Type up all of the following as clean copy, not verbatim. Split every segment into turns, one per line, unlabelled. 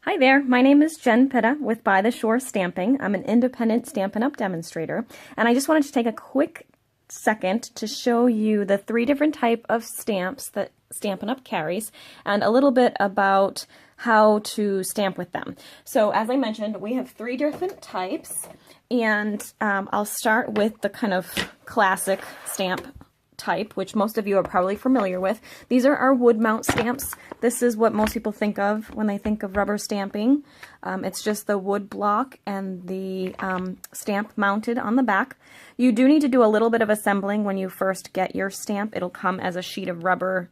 Hi there, my name is Jen Pitta with By the Shore Stamping. I'm an independent Stampin' Up! Demonstrator, and I just wanted to take a quick second to show you the 3 different type of stamps that Stampin' Up! Carries, and a little bit about how to stamp with them. So as I mentioned, we have 3 different types, and I'll start with the kind of classic stamp type, which most of you are probably familiar with. These are our wood mount stamps. This is what most people think of when they think of rubber stamping. It's just the wood block and the stamp mounted on the back. You do need to do a little bit of assembling when you first get your stamp. It'll come as a sheet of rubber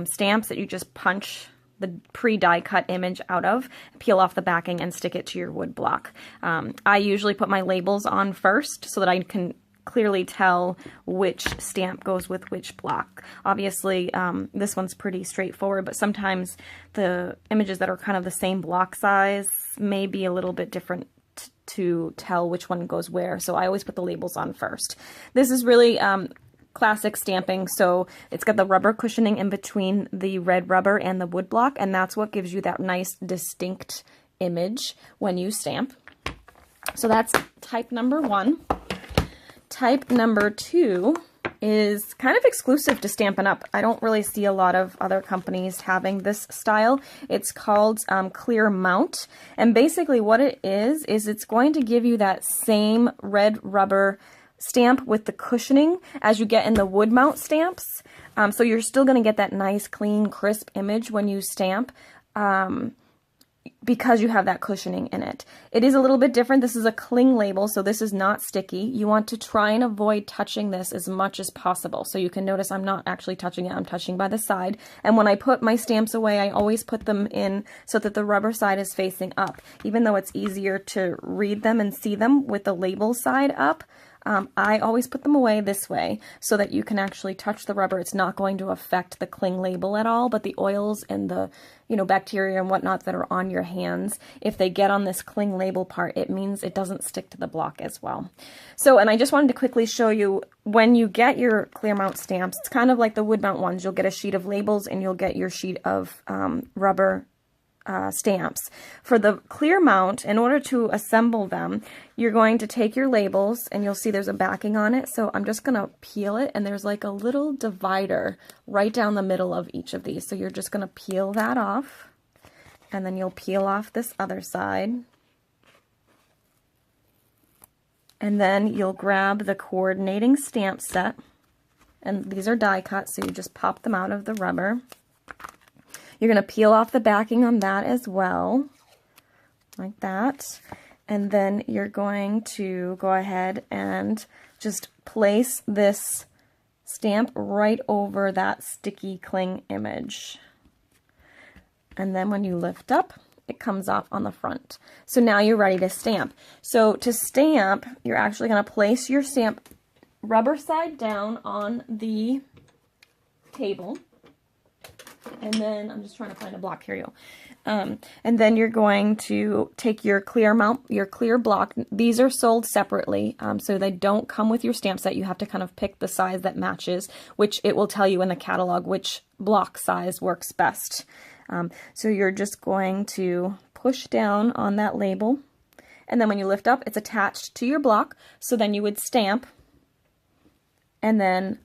stamps that you just punch the pre-die cut image out of, peel off the backing, and stick it to your wood block. I usually put my labels on first so that I can clearly tell which stamp goes with which block. Obviously, this one's pretty straightforward, but sometimes the images that are kind of the same block size may be a little bit different to tell which one goes where, so I always put the labels on first. This is really classic stamping, so it's got the rubber cushioning in between the red rubber and the wood block, and that's what gives you that nice distinct image when you stamp. So that's type number 1. Type number 2 is kind of exclusive to Stampin' Up! I don't really see a lot of other companies having this style. It's called Clear Mount, and basically what it is it's going to give you that same red rubber stamp with the cushioning as you get in the wood mount stamps. So you're still going to get that nice, clean, crisp image when you stamp. Because you have that cushioning in it. It is a little bit different. This is a cling label, so this is not sticky. You want to try and avoid touching this as much as possible. So you can notice I'm not actually touching it, I'm touching by the side. And when I put my stamps away, I always put them in so that the rubber side is facing up. Even though it's easier to read them and see them with the label side up, I always put them away this way so that you can actually touch the rubber. It's not going to affect the cling label at all, but the oils and the bacteria and whatnot that are on your hands, if they get on this cling label part, it means it doesn't stick to the block as well. So, and I just wanted to quickly show you, when you get your clear mount stamps, it's kind of like the wood mount ones. You'll get a sheet of labels and you'll get your sheet of rubber stamps. For the clear mount, in order to assemble them, you're going to take your labels, and you'll see there's a backing on it, so I'm just going to peel it, and there's like a little divider right down the middle of each of these, so you're just going to peel that off, and then you'll peel off this other side, and then you'll grab the coordinating stamp set, and these are die cut, so you just pop them out of the rubber. You're going to peel off the backing on that as well, like that. And then you're going to go ahead and just place this stamp right over that sticky cling image. And then when you lift up, it comes off on the front. So now you're ready to stamp. So to stamp, you're actually going to place your stamp rubber side down on the table. And then, I'm just trying to find a block, here you go. And then you're going to take your clear mount, your clear block. These are sold separately, so they don't come with your stamp set. You have to kind of pick the size that matches, which it will tell you in the catalog which block size works best. So you're just going to push down on that label, and then when you lift up, it's attached to your block, so then you would stamp, and then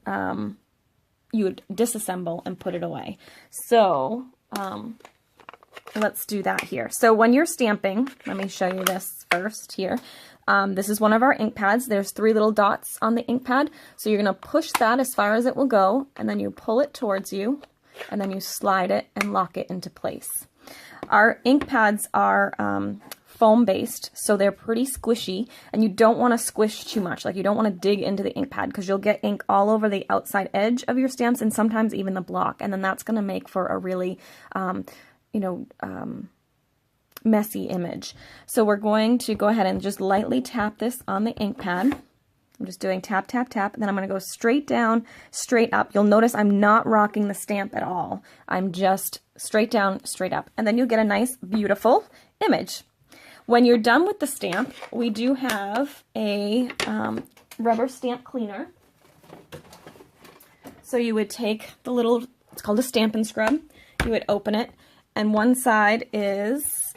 you would disassemble and put it away. So let's do that here. So when you're stamping, let me show you this first here. This is one of our ink pads. There's 3 little dots on the ink pad. So you're going to push that as far as it will go, and then you pull it towards you, and then you slide it and lock it into place. Our ink pads are foam based, so they're pretty squishy, and you don't want to squish too much. Like, you don't want to dig into the ink pad, because you'll get ink all over the outside edge of your stamps and sometimes even the block, and then that's going to make for a really messy image. So we're going to go ahead and just lightly tap this on the ink pad. I'm just doing tap, tap, tap, and then I'm going to go straight down, straight up. You'll notice I'm not rocking the stamp at all. I'm just straight down, straight up, and then you'll get a nice, beautiful image. When you're done with the stamp, we do have a rubber stamp cleaner. So you would take the little, it's called a Stampin' Scrub. You would open it, and one side is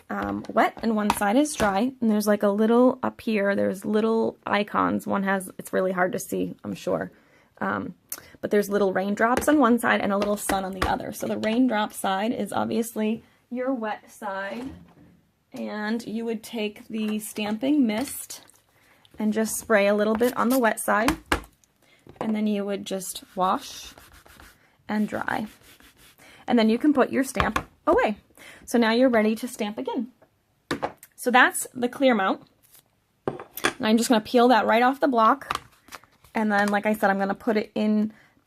wet and one side is dry. And there's like a little up here, there's little icons. One has, it's really hard to see, I'm sure. But there's little raindrops on one side and a little sun on the other. So the raindrop side is obviously your wet side. And you would take the stamping mist and just spray a little bit on the wet side. And then you would just wash and dry. And then you can put your stamp away. So now you're ready to stamp again. So that's the clear mount. And I'm just going to peel that right off the block. And then, like I said, I'm going to put it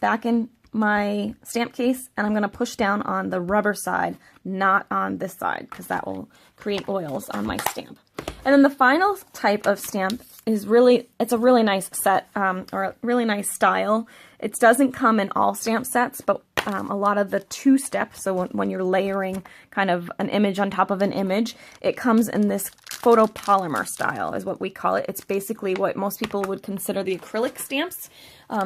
back in my stamp case, and I'm going to push down on the rubber side, not on this side, because that will create oils on my stamp. And then the final type of stamp is it's a really nice set, or a really nice style. It doesn't come in all stamp sets, but a lot of the two-step, so when you're layering kind of an image on top of an image, it comes in this photopolymer style is what we call it. It's basically what most people would consider the acrylic stamps.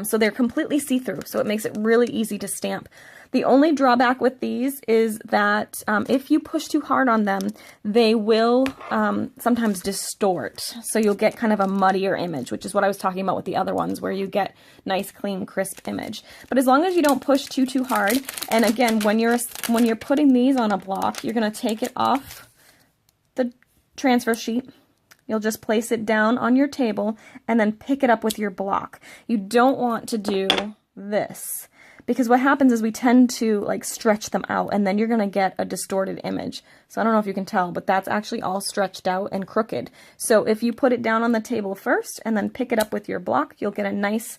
So they're completely see-through, so it makes it really easy to stamp. The only drawback with these is that if you push too hard on them, they will sometimes distort. So you'll get kind of a muddier image, which is what I was talking about with the other ones, where you get nice, clean, crisp image. But as long as you don't push too hard, and again, when you're putting these on a block, you're going to take it off the transfer sheet. You'll just place it down on your table and then pick it up with your block. You don't want to do this, because what happens is we tend to like stretch them out, and then you're going to get a distorted image. So I don't know if you can tell, but that's actually all stretched out and crooked. So if you put it down on the table first and then pick it up with your block, you'll get a nice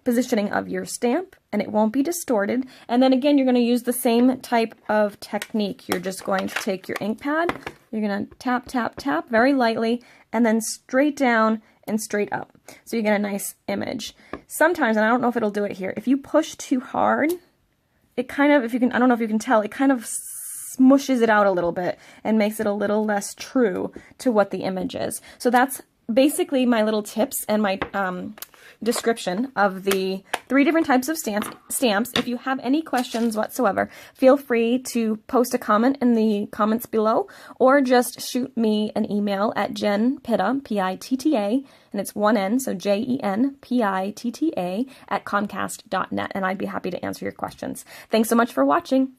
positioning of your stamp, and it won't be distorted. And then again, you're going to use the same type of technique. You're just going to take your ink pad, you're going to tap, tap, tap very lightly, and then straight down and straight up. So you get a nice image. Sometimes, and I don't know if it'll do it here, if you push too hard, it kind of, I don't know if you can tell, it kind of smushes it out a little bit and makes it a little less true to what the image is. So that's basically my little tips and my description of the 3 different types of stamps. If you have any questions whatsoever, feel free to post a comment in the comments below, or just shoot me an email at jenpitta, P-I-T-T-A, and it's one N, so Jenpitta @comcast.net, and I'd be happy to answer your questions. Thanks so much for watching.